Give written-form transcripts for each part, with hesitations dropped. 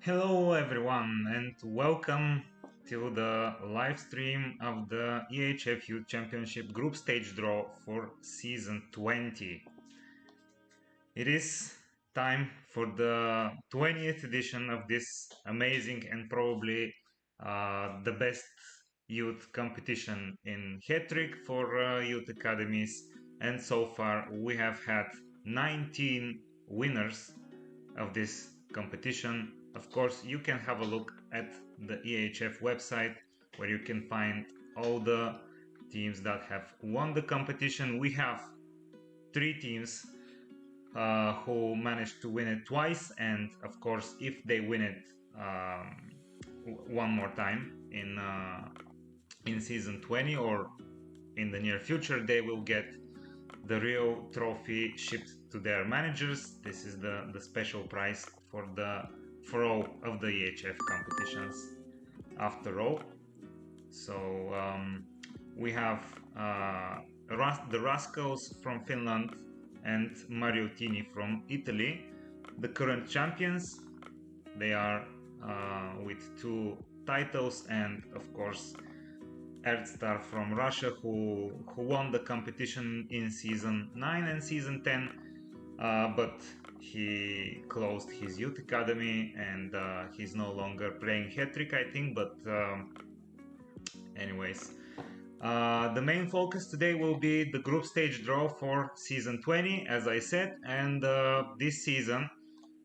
Hello everyone and welcome to the live stream of the EHF Youth Championship group stage draw for season 20. It is time for the 20th edition of this amazing and probably the best youth competition in Hattrick for youth academies, and so far we have had 19 winners of this competition. Of course, you can have a look at the EHF website where you can find all the teams that have won the competition. We have 3 teams who managed to win it twice, and of course, if they win it one more time in season 20 or in the near future, they will get the real trophy shipped to their managers. This is the special prize for all of the EHF competitions after all. So we have the Rascals from Finland and Mariottini from Italy, the current champions. They are with 2 titles, and of course Erdstar from Russia, who won the competition in season 9 and season 10, but he closed his youth academy and he's no longer playing Hattrick, I think. But anyways, the main focus today will be the group stage draw for season 20, as I said, and this season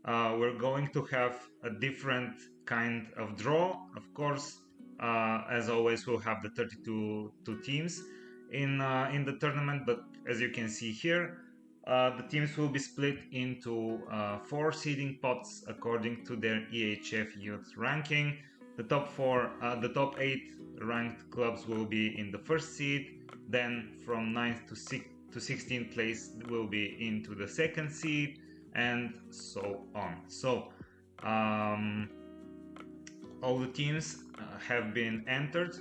we're going to have a different kind of draw. Of course, as always, we'll have the 32 teams in the tournament, but as you can see here, the teams will be split into 4 seeding pots according to their EHF youth ranking. The top 8 ranked clubs will be in the first seed. Then from 9th to 16th place will be into the second seed, and so on. So all the teams have been entered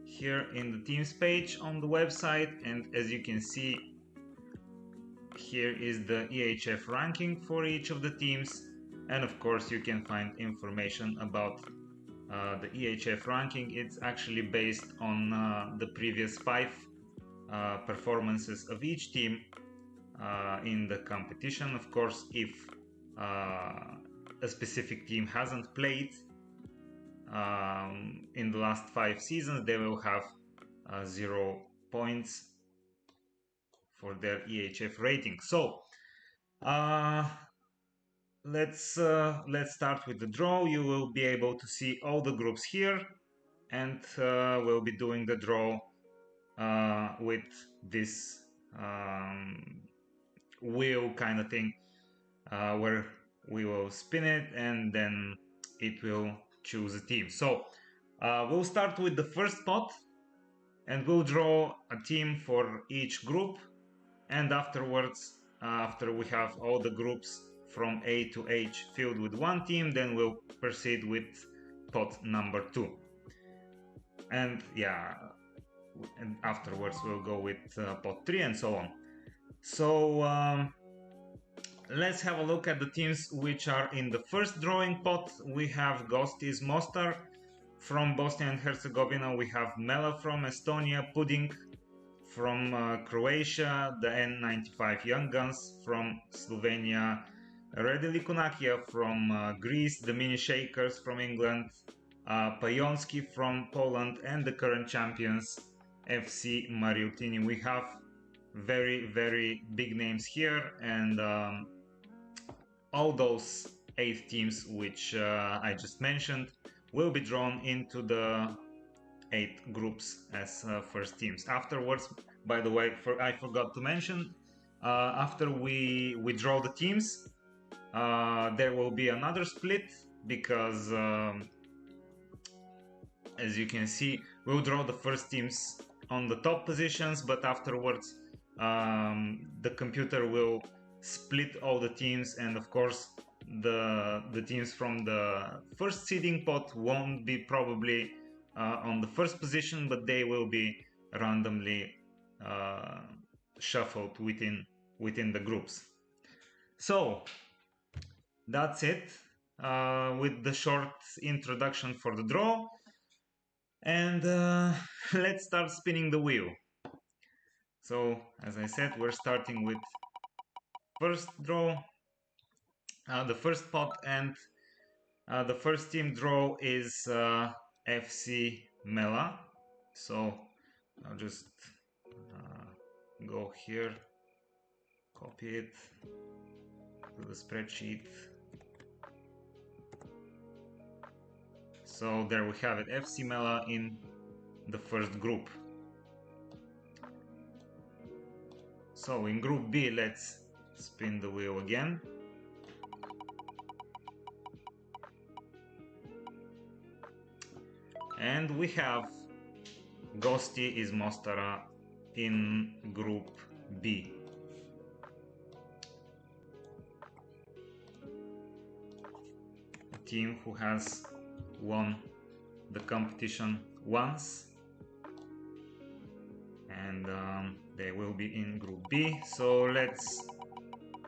here in the teams page on the website, and as you can see, here is the EHF ranking for each of the teams, and of course you can find information about the EHF ranking. It's actually based on the previous 5 performances of each team in the competition. Of course, if a specific team hasn't played in the last 5 seasons, they will have 0 points for their EHF rating. So let's start with the draw. You will be able to see all the groups here, and we'll be doing the draw with this wheel kind of thing, where we will spin it and then it will choose a team. So we'll start with the first pot and we'll draw a team for each group, and afterwards, after we have all the groups from A to H filled with one team, then we'll proceed with pot number 2. And yeah, and afterwards we'll go with pot 3 and so on. So let's have a look at the teams which are in the first drawing pot. We have Gostis Mostar from Bosnia and Herzegovina, we have Mela from Estonia, Pudding from Croatia, the N95 Young Guns from Slovenia, Redili Kunakia from Greece, the Mini Shakers from England, Pajonski from Poland, and the current champions FC Mariottini. We have very big names here, and all those 8 teams which I just mentioned will be drawn into the 8 groups as first teams. Afterwards, by the way, I forgot to mention, after we draw the teams, there will be another split, because as you can see, we'll draw the first teams on the top positions, but afterwards the computer will split all the teams, and of course the teams from the first seeding pot won't be probably on the first position, but they will be randomly shuffled within the groups. So that's it. with the short introduction for the draw. And let's start spinning the wheel. So, as I said, we're starting with first draw, the first pot, and the first team draw is FC Mela. So I'll just go here, copy it to the spreadsheet. So there we have it, FC Mela in the first group. So in group B, let's spin the wheel again. And we have Gosti iz Mostara in group B. A team who has won the competition once, and they will be in group B. So let's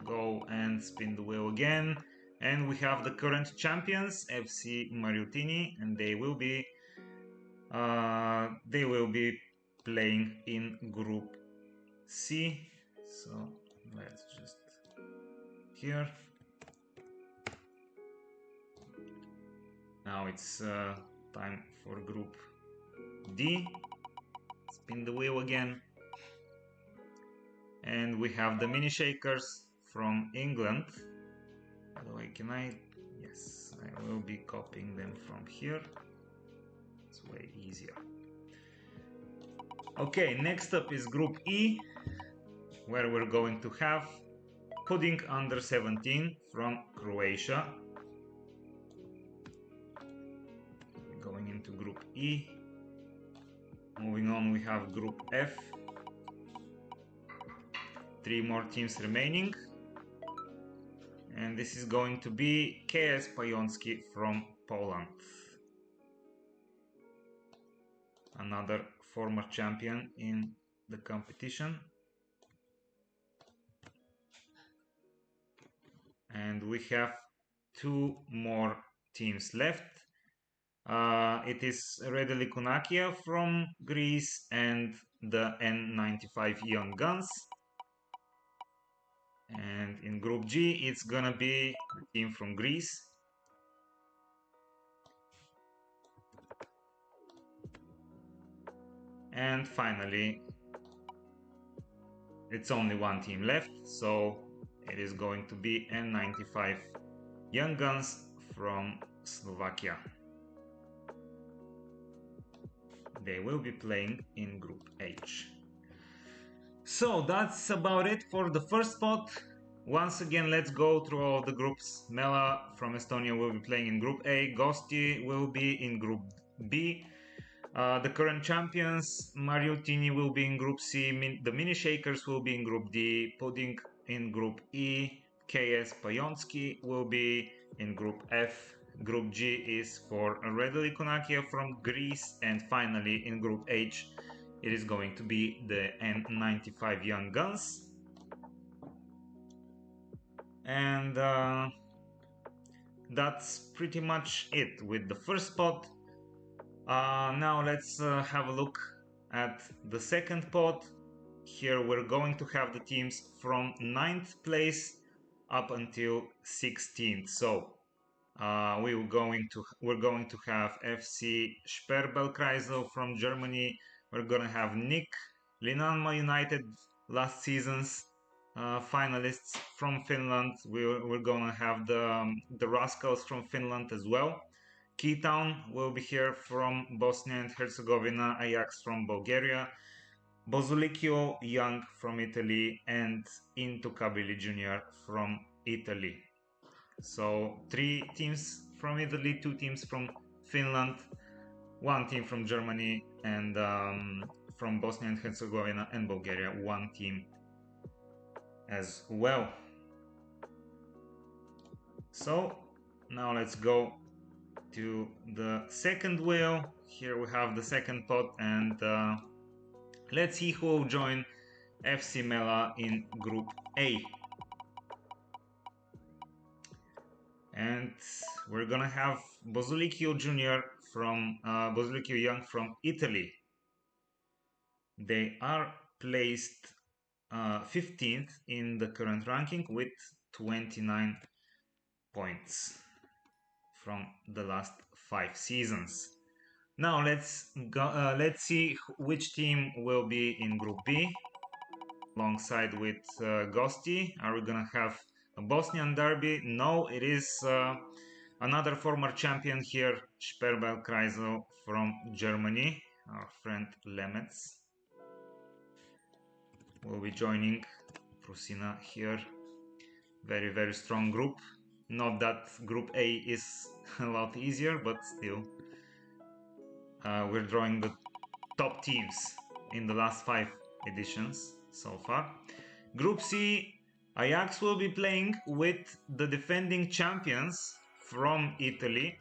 go and spin the wheel again, and we have the current champions FC Mariutini, and they will be playing in group C. So let's just here. Now it's time for group D. Spin the wheel again. And we have the mini shakers from England. By the way, can I? Yes, I will be copying them from here. It's way easier. Okay, next up is group E, where we're going to have Pudding under 17 from Croatia. Going into group E. Moving on, we have group F. 3 more teams remaining. And this is going to be KS Pającki from Poland. Another former champion in the competition. And we have 2 more teams left. It is Redeli Kunakia from Greece and the N95 Young Guns. And in group G, it's gonna be the team from Greece. And finally, it's only 1 team left, so it is going to be N95 Young Guns from Slovakia. They will be playing in group H. So that's about it for the first spot. Once again, let's go through all the groups. Mela from Estonia will be playing in group A. Gosti will be in group B. The current champions, Mariutini, will be in group C. The mini shakers will be in group D. Pudding in group E. KS Pającki will be in group F. Group G is for Redeli Kunakia from Greece. And finally, in group H, it is going to be the N95 Young Guns. And that's pretty much it with the first spot. Now let's have a look at the second pot. Here we're going to have the teams from 9th place up until 16th. So we're going to have FC Sperrbelkreisel from Germany. We're gonna have Nick, Linanma United, last season's finalists from Finland. We're gonna have the Rascals from Finland as well. Keytown will be here from Bosnia and Herzegovina, Ajax from Bulgaria, Bozulicchio Young from Italy, and Into Kabili Junior from Italy. So 3 teams from Italy, 2 teams from Finland, 1 team from Germany, and from Bosnia and Herzegovina and Bulgaria, 1 team as well. So now let's go to the second wheel. Here we have the second pot, and let's see who will join FC Mela in group A. And we're gonna have Bozulicchio Junior from Bozulicchio Young from Italy. They are placed 15th in the current ranking with 29 points from the last 5 seasons. Now let's see which team will be in Group B alongside with Gosti. Are we gonna have a Bosnian derby? No, it is another former champion here, Sperber Kreisel from Germany. Our friend Lemets will be joining Prusina here. Very, very strong group. Not that Group A is a lot easier, but still. We're drawing the top teams in the last 5 editions so far. Group C, Ajax will be playing with the defending champions from Italy,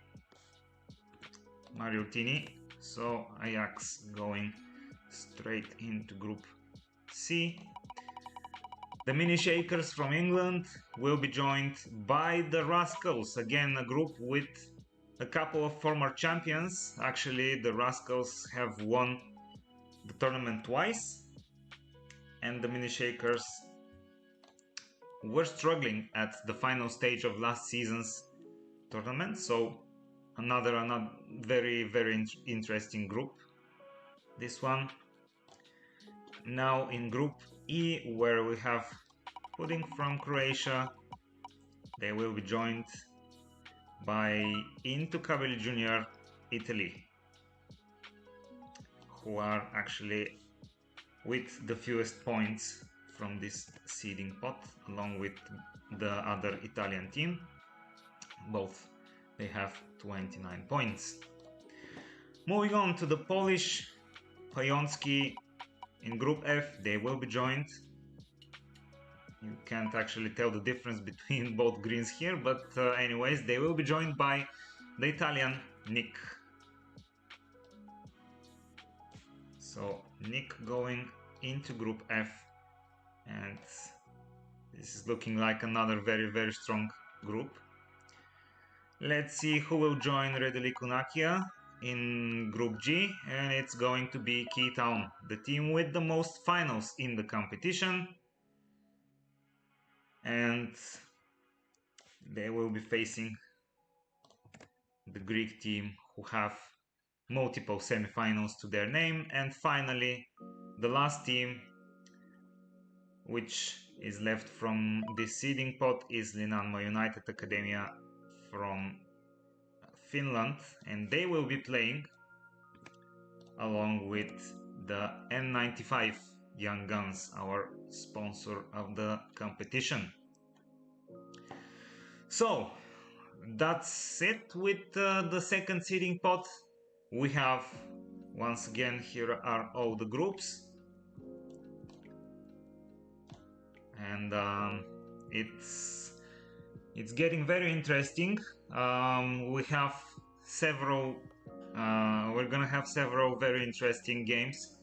Mariottini. So Ajax going straight into Group C. The Mini Shakers from England will be joined by the Rascals, again a group with a couple of former champions. Actually, the Rascals have won the tournament twice, and the Mini Shakers were struggling at the final stage of last season's tournament. So another very, very interesting group, this one. Now in Group E, where we have Pudding from Croatia, they will be joined by Into Kabeli Junior, Italy, who are actually with the fewest points from this seeding pot, along with the other Italian team. Both they have 29 points. Moving on to the Polish Pajączki in Group F, they will be joined. You can't actually tell the difference between both greens here, but anyways, they will be joined by the Italian Nick. So Nick going into Group F, and this is looking like another very, very strong group. Let's see who will join Redeli Kunakia in Group G, and it's going to be Keytown, the team with the most finals in the competition. And they will be facing the Greek team, who have multiple semifinals to their name. And finally, the last team which is left from this seeding pot is Linanma United Academia from Finland, and they will be playing along with the N95 Young Guns, our sponsor of the competition. So that's it with the second seeding pot. We have, once again, here are all the groups, and it's getting very interesting. We have several we're gonna have several very interesting games.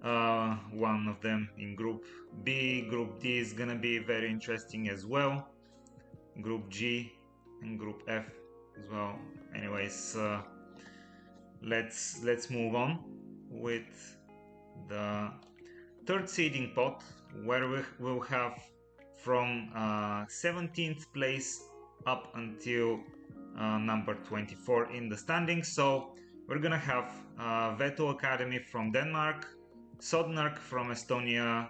One of them in Group B. Group D is gonna be very interesting as well. Group G and Group F as well. Anyways, let's move on with the third seeding pot, where we will have from 17th place up until number 24 in the standings. So we're gonna have Veto Academy from Denmark, Sodnark from Estonia,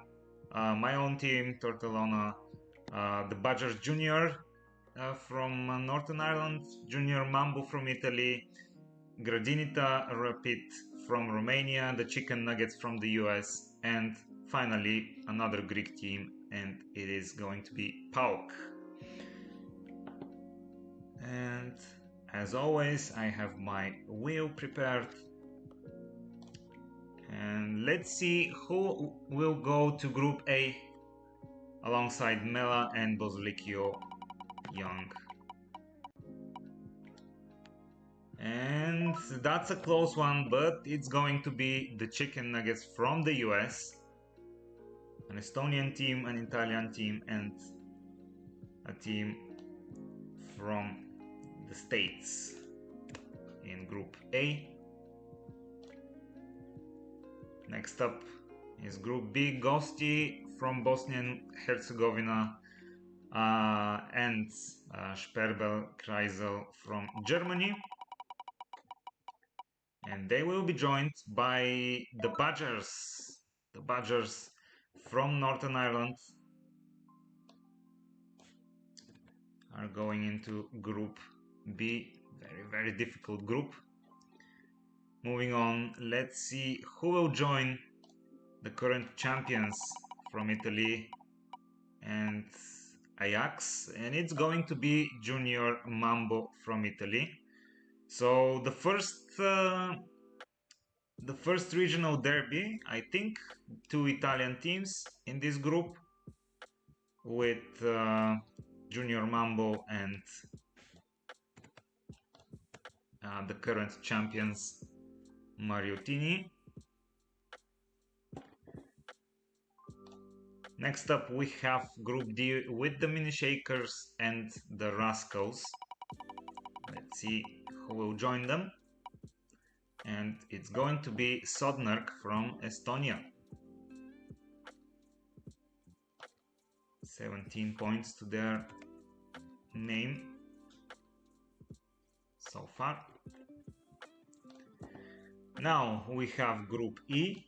my own team Tortellona, the Badgers Junior from Northern Ireland, Junior Mambo from Italy, Gradinita Rapid from Romania, the Chicken Nuggets from the US, and finally another Greek team, and it is going to be PAOK. And as always, I have my wheel prepared, and let's see who will go to Group A alongside Mela and Bozulicchio Young. And that's a close one, but it's going to be the Chicken Nuggets from the US, an Estonian team, an Italian team, and a team from the States in Group A. Next up is Group B, Gosti from Bosnia and Herzegovina and Sperbel Kreisel from Germany. And they will be joined by the Badgers from Northern Ireland are going into Group B, very difficult group. Moving on, let's see who will join the current champions from Italy and Ajax, and it's going to be Junior Mambo from Italy. So the first regional derby, I think, two Italian teams in this group with Junior Mambo and the current champions Mariottini. Next up we have Group D with the Mini Shakers and the Rascals. Let's see who will join them. And it's going to be Sodnerk from Estonia. 17 points to their name so far. Now we have Group E.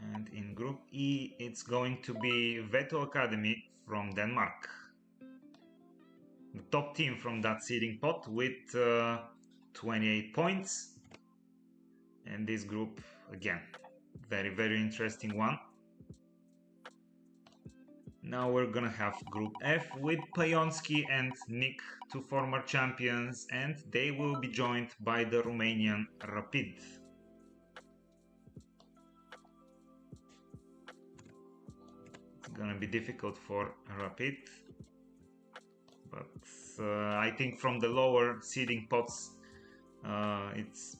And in Group E it's going to be Veto Academy from Denmark. The top team from that seeding pot with 28 points. And this group, again, very interesting one. Now we're gonna have Group F with Pionski and Nick, two former champions, and they will be joined by the Romanian Rapid. It's gonna be difficult for Rapid, but I think from the lower seeding pots it's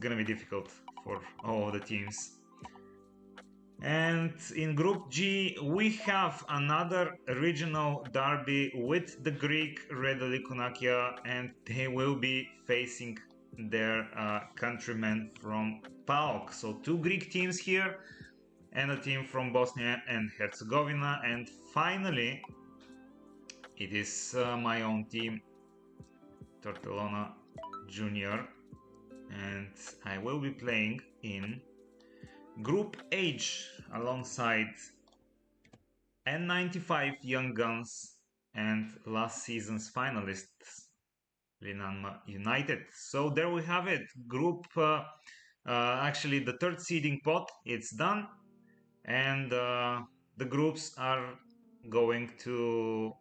gonna be difficult for all the teams. And in Group G we have another regional derby with the Greek Redeli Konakia, and they will be facing their countrymen from PAOK. So two Greek teams here and a team from Bosnia and Herzegovina, and finally it is my own team, Tortellona Junior, and I will be playing in Group H alongside N95 Young Guns and last season's finalists Linanma United. So there we have it. Group actually the third seeding pot, it's done, and the groups are going to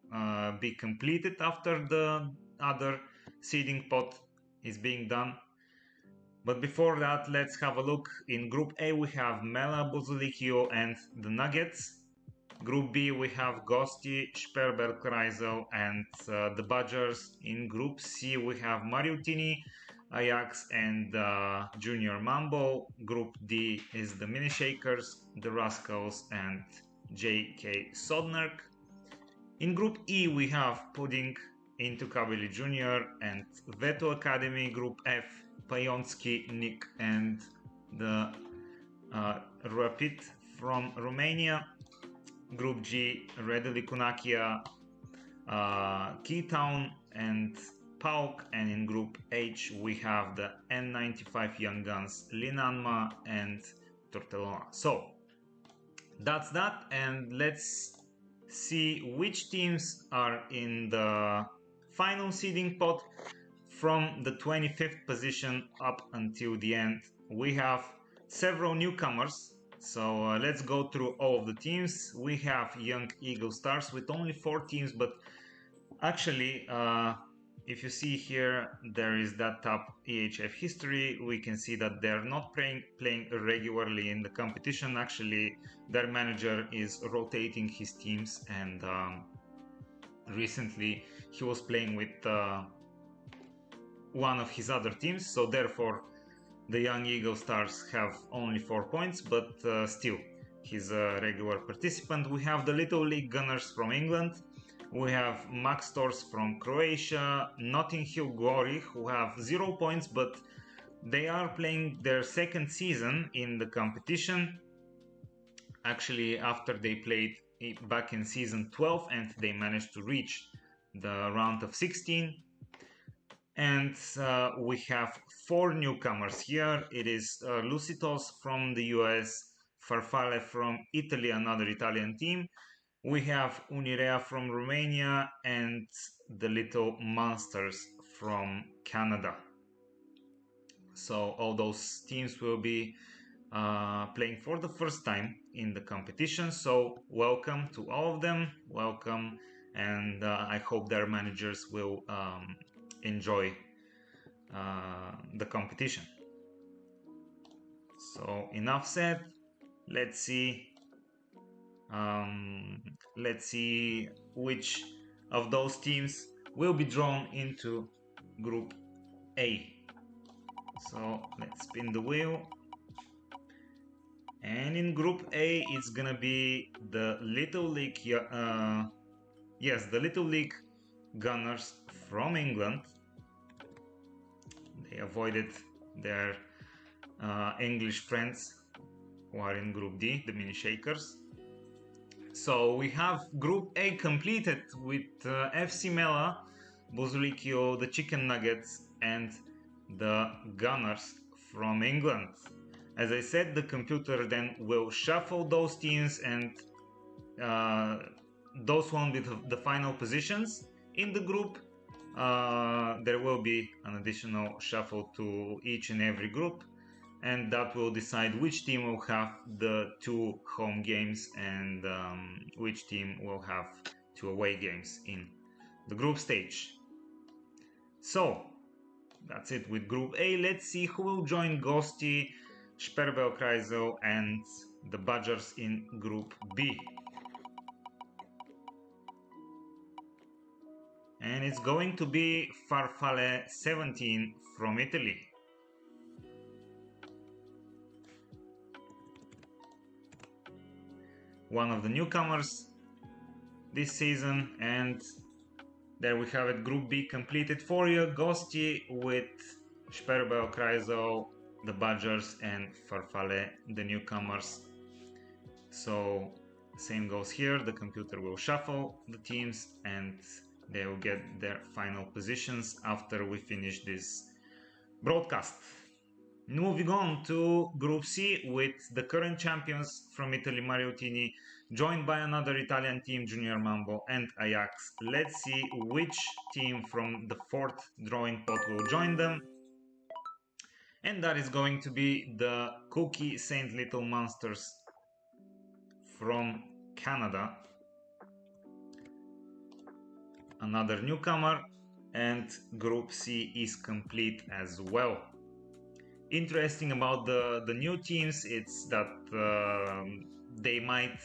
be completed after the other seeding pot is being done. But before that, let's have a look. In Group A we have Mela, Bozulikio and the Nuggets. Group B we have Gosti, Sperber, Kreisel and the Badgers. In Group C we have Mariottini, Ajax and Junior Mambo. Group D is the Mini Shakers, the Rascals and J.K. Sodnerk. In Group E we have Pudding, Into Kabili Junior and Veto Academy. Group F, Pionski, Nick and the Rapid from Romania. Group G, Redeli Kunakia, Keytown and PAOK, and in Group H we have the N95 Young Guns, Linanma and Tortellona. So that's that, and let's see which teams are in the final seeding pot. From the 25th position up until the end we have several newcomers, so let's go through all of the teams. We have Young Eagle Stars with only 4 teams, but actually if you see here there is that top EHF history, we can see that they're not playing regularly in the competition. Actually their manager is rotating his teams, and recently he was playing with one of his other teams, so therefore the Young Eagle Stars have only 4 points, but still he's a regular participant. We have the Little League Gunners from England We have Max Stores from Croatia, Notting Hill Glory, who have 0 points, but they are playing their second season in the competition. Actually, after they played back in season 12 and they managed to reach the round of 16. And we have 4 newcomers here. It is Lucitos from the US, Farfalle from Italy, another Italian team. We have Unirea from Romania and the Little Monsters from Canada. So all those teams will be playing for the first time in the competition. So welcome to all of them, welcome, and I hope their managers will enjoy the competition. So enough said. Let's see which of those teams will be drawn into Group A. So let's spin the wheel. And in Group A, it's gonna be the Little League, the Little League Gunners from England. They avoided their English friends who are in Group D, the Mini Shakers. So we have Group A completed with FC Mela, Buzulikio, the Chicken Nuggets, and the Gunners from England. As I said, the computer then will shuffle those teams, and those one with the final positions in the group, there will be an additional shuffle to each and every group, and that will decide which team will have the 2 home games and which team will have 2 away games in the group stage. So that's it with Group A. Let's see who will join Gosti, Sperber Kreisel and the Badgers in Group B. And it's going to be Farfalle 17 from Italy. One of the newcomers this season, and there we have it, Group B completed for you. Gosti with Sperber Kreisel, the Badgers, and Farfalle, the newcomers. So same goes here, the computer will shuffle the teams and they will get their final positions after we finish this broadcast. Moving on to Group C with the current champions from Italy, Mariottini, joined by another Italian team, Junior Mambo and Ajax. Let's see which team from the 4th drawing pot will join them. And that is going to be the Cookie Saint Little Monsters from Canada. Another newcomer, and Group C is complete as well. Interesting about the new teams, it's that they might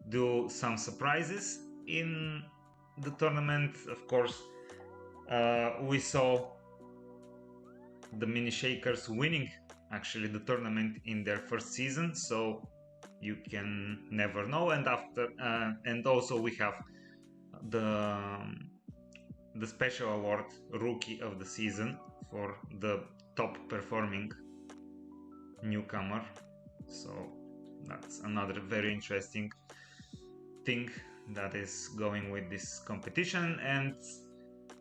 do some surprises in the tournament. Of course, we saw the Mini Shakers winning actually the tournament in their first season, so you can never know. And after and also we have the special award Rookie of the Season for the top performing newcomer. So that's another very interesting thing that is going with this competition. And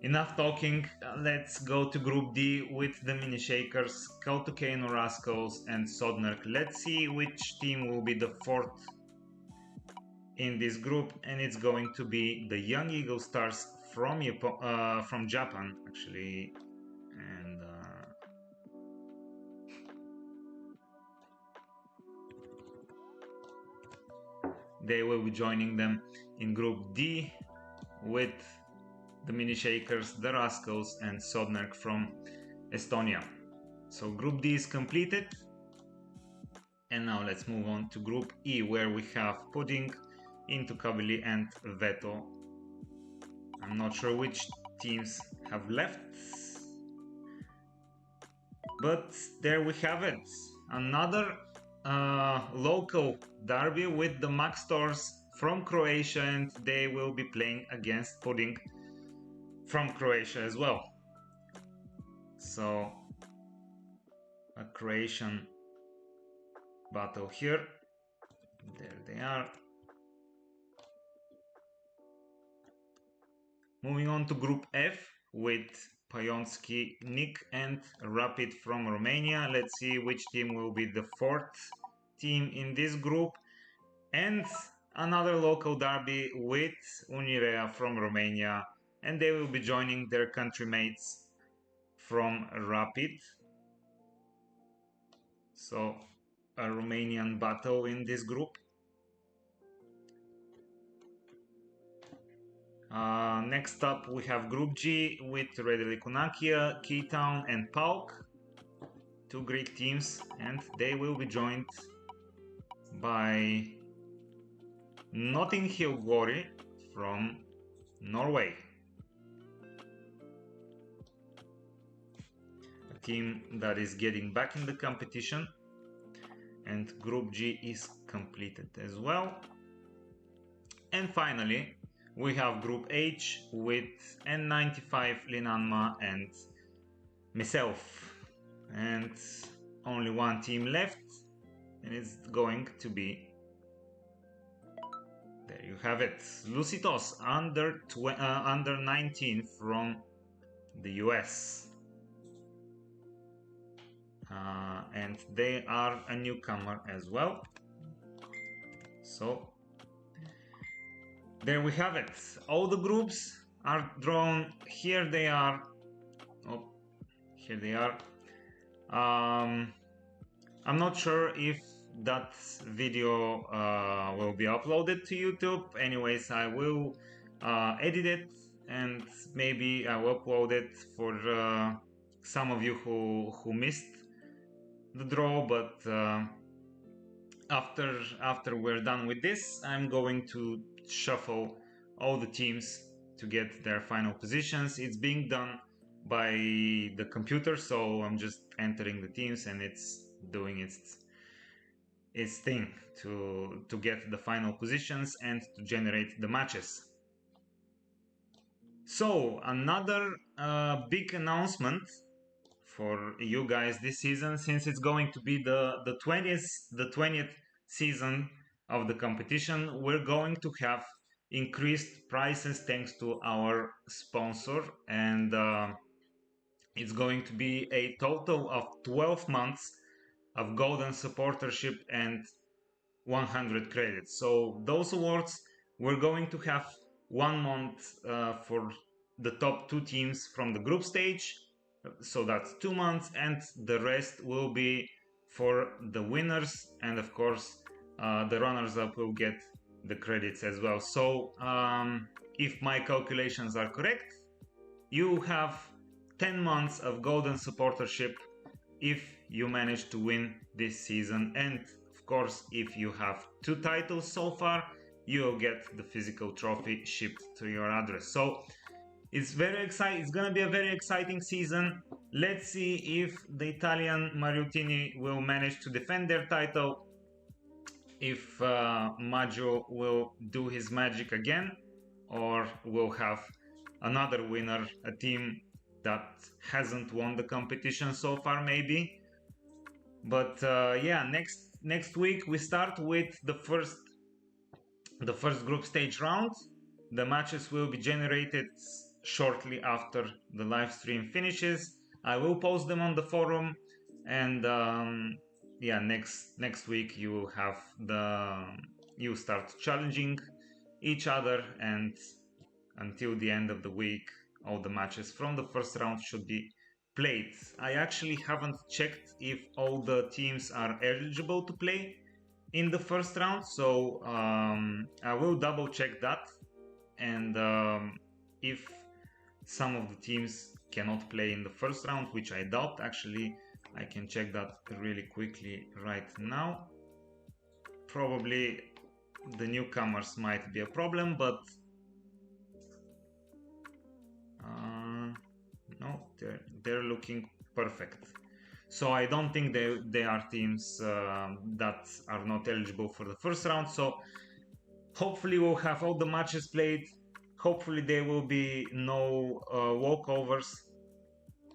enough talking, let's go to Group D with the Mini Shakers, Kautokeino Rascals and Sodnerk. Let's see which team will be the 4th in this group, and it's going to be the Young Eagle Stars from Japan actually, and they will be joining them in Group D with the Mini Shakers, the Rascals and Sodnerk from Estonia. So Group D is completed, and now let's move on to Group E, where we have Pudding, Into Kabili and Veto. I'm not sure which teams have left, but there we have it. Another local derby with the Max Stores from Croatia, and they will be playing against Pudding from Croatia as well. So a Croatian battle here. There they are. Moving on to Group F with Pionski, Nick and Rapid from Romania. Let's see which team will be the fourth team in this group. And another local derby with Unirea from Romania, and they will be joining their countrymates from Rapid. So a Romanian battle in this group. Next up we have Group G with Redele Kunakia, Keytown and PAOK. Two great teams, and they will be joined by Notting Hill Glory from Norway. A team that is getting back in the competition, and Group G is completed as well. And finally, we have Group H with N95, Linanma and myself. And only one team left, and it's going to be, there you have it, Lucitos under 19 from the US. And they are a newcomer as well. So there we have it. All the groups are drawn. Here they are. Oh, here they are. I'm not sure if that video will be uploaded to YouTube. Anyways, I will edit it, and maybe I will upload it for some of you who missed the draw. But after we're done with this, I'm going to shuffle all the teams to get their final positions. It's being done by the computer, so I'm just entering the teams and it's doing its thing to get the final positions and to generate the matches. So another big announcement for you guys this season, since it's going to be the 20th season of the competition, we're going to have increased prices thanks to our sponsor, and it's going to be a total of 12 months of golden supportership and 100 credits. So those awards, we're going to have 1 month for the top 2 teams from the group stage, so that's 2 months, and the rest will be for the winners, and of course the runners-up will get the credits as well. So if my calculations are correct, you have 10 months of golden supportership if you manage to win this season, and of course if you have 2 titles so far, you'll get the physical trophy shipped to your address. So it's very exciting. It's gonna be a very exciting season. Let's see if the Italian Mariuttini will manage to defend their title, if Maggio will do his magic again, or we'll have another winner, a team that hasn't won the competition so far maybe. But yeah, next week we start with the first group stage round. The matches will be generated shortly after the live stream finishes. I will post them on the forum, and yeah, next week you have you start challenging each other, and until the end of the week all the matches from the first round should be played. I actually haven't checked if all the teams are eligible to play in the first round, so I will double check that, and if some of the teams cannot play in the first round, which I doubt, actually I can check that really quickly right now. Probably the newcomers might be a problem, but no, they're looking perfect. So I don't think they are teams that are not eligible for the first round. So Hopefully we'll have all the matches played. Hopefully there will be no walkovers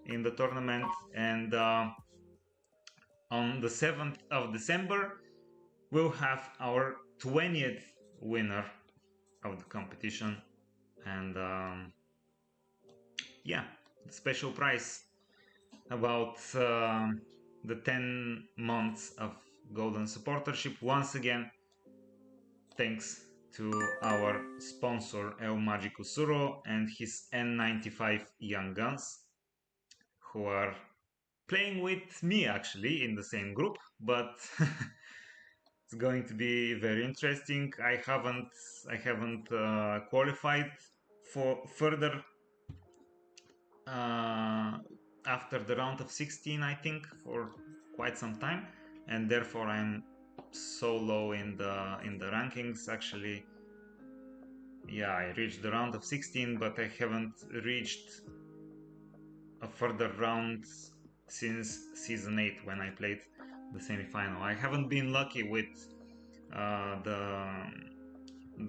in the tournament, and on the 7th of December we'll have our 20th winner of the competition, and yeah, the special prize about the 10 months of golden supportership. Once again, thanks to our sponsor El Magico Suro and his N95 Young Guns, who are playing with me actually in the same group, but it's going to be very interesting. I haven't qualified for further after the round of 16, I think, for quite some time, and therefore I'm so low in the rankings. Actually, yeah, I reached the round of 16, but I haven't reached a further round since season 8 when I played the semi-final. I haven't been lucky with the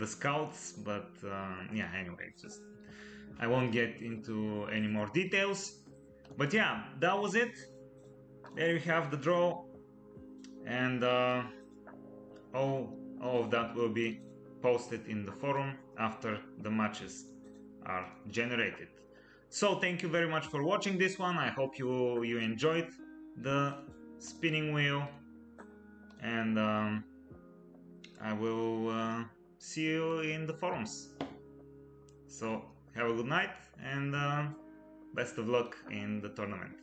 scouts, but yeah, anyway, just I won't get into any more details. But yeah, that was it. There you have the draw, and all of that will be posted in the forum after the matches are generated. So thank you very much for watching this one. I hope you enjoyed the spinning wheel, and I will see you in the forums. So have a good night, and best of luck in the tournament.